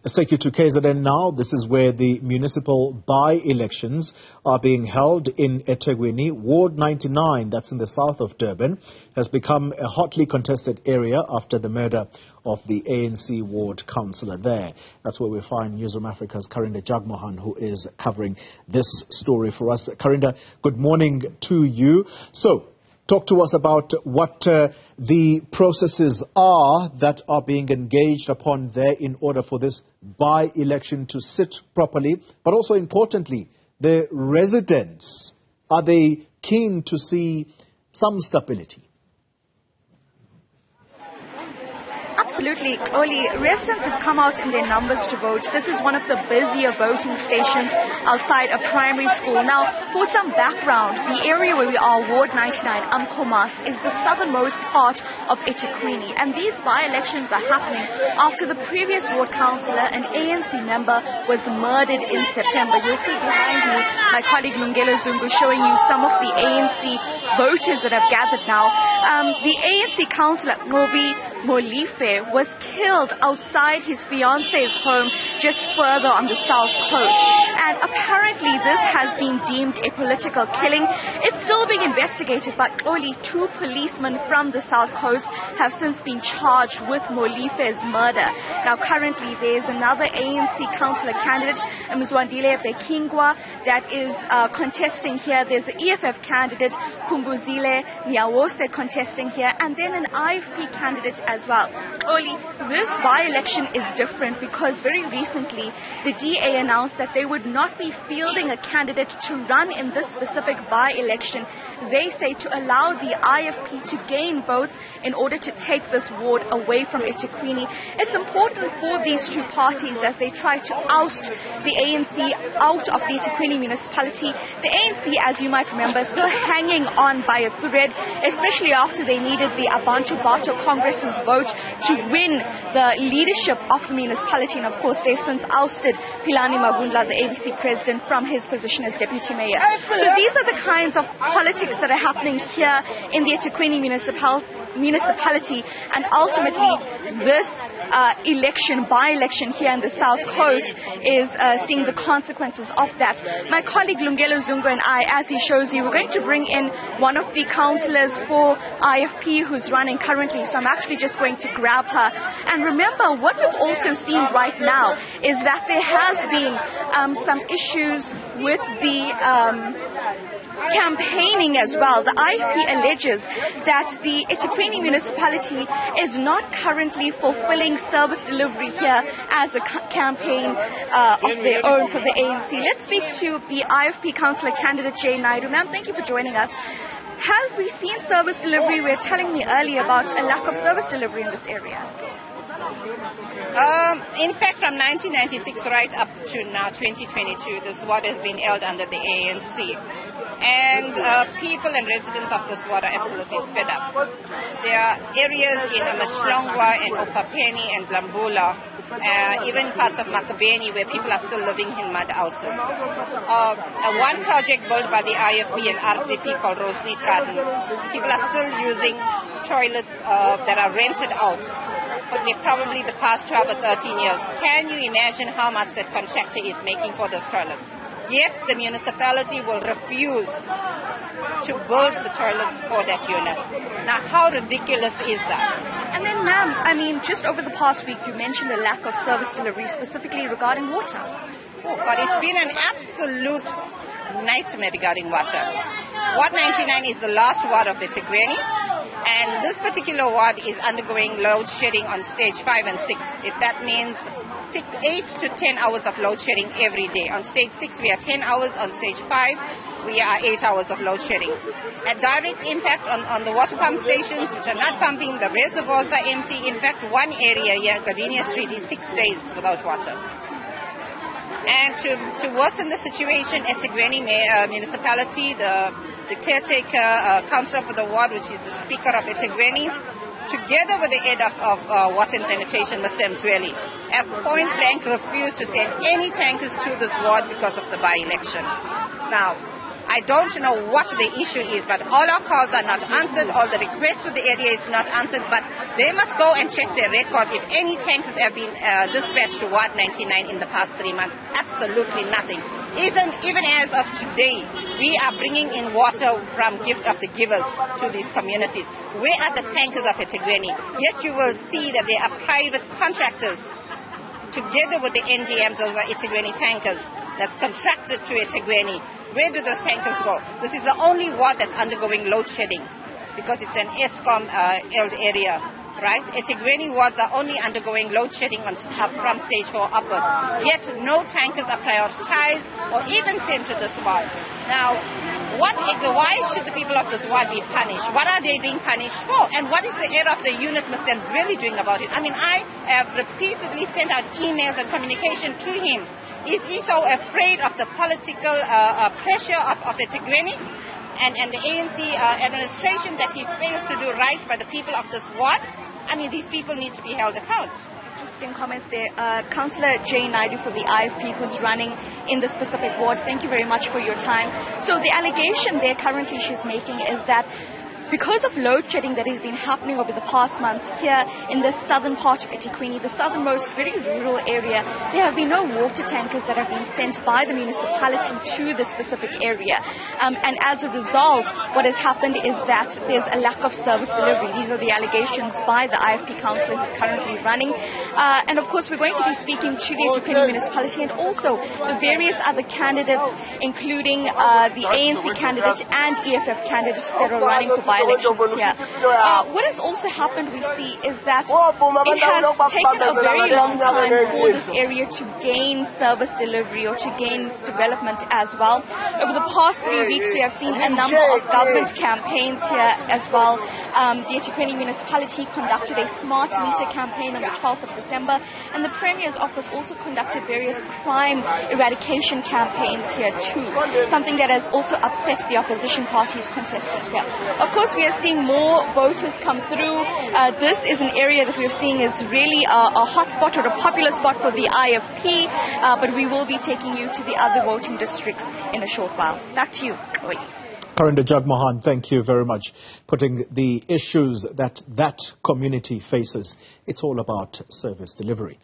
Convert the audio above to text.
Let's take you to KZN now. This is where the municipal by-elections are being held in eThekwini. Ward 99, that's in the south of Durban, has become a hotly contested area after the murder of the ANC ward councillor there. That's where we find Newzroom Afrika's Karinda Jagmohan, who is covering this story for us. Karinda, good morning to you. So, talk to us about what the processes are that are being engaged upon there in order for this by-election to sit properly. But also importantly, the residents, are they keen to see some stability? Absolutely. Oli, residents have come out in their numbers to vote. This is one of the busier voting stations outside a primary school. Now, for some background, the area where we are, Ward 99, Umkomas, is the southernmost part of eThekwini. And these by-elections are happening after the previous ward councillor, an ANC member, was murdered in September. You'll see behind me my colleague Newzroom showing you some of the ANC voters that have gathered now. The ANC councillor, Molife, was killed outside his fiance's home just further on the south coast. And apparently this has been deemed a political killing. It's still being investigated, but only 2 policemen from the south coast have since been charged with Molife's murder. Now currently there's another ANC councillor candidate, Mzwandile Bekingwa, that is contesting here. There's the EFF candidate, Kumbuzile Nyawose, contesting here, and then an IFP candidate as well. Oli, this by-election is different because very recently the DA announced that they would not be fielding a candidate to run in this specific by-election. They say to allow the IFP to gain votes in order to take this ward away from eThekwini. It's important for these 2 parties as they try to oust the ANC out of the eThekwini municipality. The ANC, as you might remember, is still hanging on by a thread, especially after they needed the Abantu Bato Congress's vote to win the leadership of the municipality. And of course, they've since ousted Philani Mavundla, the ABC president, from his position as deputy mayor. So these are the kinds of politics that are happening here in the eThekwini municipality, and ultimately this by-election here in the south coast is seeing the consequences of that. My colleague Lungelo Zungu and I, as he shows you, we're going to bring in one of the councillors for IFP who's running currently, so I'm actually just going to grab her. And remember, what we've also seen right now is that there has been some issues with the campaigning as well. The IFP alleges that the eThekwini municipality is not currently fulfilling service delivery here as a campaign of their own for the ANC. Let's speak to the IFP councillor candidate Jay Naidu. Ma'am, thank you for joining us. Have we seen service delivery? You were telling me earlier about a lack of service delivery in this area. In fact, from 1996 right up to now, 2022, this ward has been held under the ANC. And people and residents of this ward are absolutely fed up. There are areas in Amashlongwa and Opapeni and Lambula, even parts of Makabeni, where people are still living in mud houses. One project built by the IFP and RDP called Rosemead Gardens, people are still using toilets that are rented out for probably the past 12 or 13 years. Can you imagine how much that contractor is making for those toilets? Yet the municipality will refuse to build the toilets for that unit. Now, how ridiculous is that? And then, ma'am, I mean, just over the past week, you mentioned the lack of service delivery, specifically regarding water. Oh, God, it's been an absolute nightmare regarding water. Ward 99 is the last ward of eThekwini, and this particular ward is undergoing load shedding on stage 5 and 6. That means 8 to 10 hours of load shedding every day. On stage 6 we are 10 hours, on stage 5 we are 8 hours of load shedding. A direct impact on the water pump stations, which are not pumping. The reservoirs are empty. In fact, one area here, Gardenia Street, is 6 days without water. And to worsen the situation, eThekwini municipality, the caretaker councillor for the ward, which is the speaker of eThekwini, together with the head of water and sanitation, Mr. Mzweli, have point blank refused to send any tankers to this ward because of the by-election. Now, I don't know what the issue is, but all our calls are not answered, all the requests for the area is not answered, but they must go and check their records if any tankers have been dispatched to Ward 99 in the past 3 months. Absolutely nothing. Even as of today, we are bringing in water from Gift of the Givers to these communities. Where are the tankers of eThekwini? Yet you will see that there are private contractors together with the NDMs, those are eThekwini tankers, that's contracted to eThekwini. Where do those tankers go? This is the only ward that's undergoing load shedding because it's an ESCOM-held area, right? eThekwini wards are only undergoing load shedding from stage 4 upwards. Yet no tankers are prioritized or even sent to this ward. Now, why should the people of this ward be punished? What are they being punished for? And what is the error of the unit Mr. really doing about it? I mean, I have repeatedly sent out emails and communication to him. Is he so afraid of the political pressure of eThekwini and the ANC administration that he fails to do right by the people of this ward? I mean, these people need to be held accountable. Interesting comments there. Councillor Jay Naidu for the IFP, who's running in the specific ward. Thank you very much for your time. So the allegation there currently she's making is that because of load shedding that has been happening over the past months here in the southern part of eThekwini, the southernmost, very rural area, there have been no water tankers that have been sent by the municipality to the specific area. And as a result, what has happened is that there's a lack of service delivery. These are the allegations by the IFP councillor who's currently running. And of course, we're going to be speaking to the eThekwini municipality and also the various other candidates, including the ANC candidate and EFF candidates that are running for by-elections here. What has also happened, we see, is that it has taken a very long time for this area to gain service delivery or to gain development as well. Over the past 3 weeks, we have seen a number of government campaigns here as well. The eThekwini municipality conducted a smart meter campaign on the 12th of December, and the Premier's office also conducted various crime eradication campaigns here too, something that has also upset the opposition parties contesting here. Of course, we are seeing more voters come through. This is an area that we're seeing is really a hot spot or a popular spot for the IFP, but we will be taking you to the other voting districts in a short while. Back to you. Oi. Karinda, Jagmohan, thank you very much. Putting the issues that community faces, it's all about service delivery.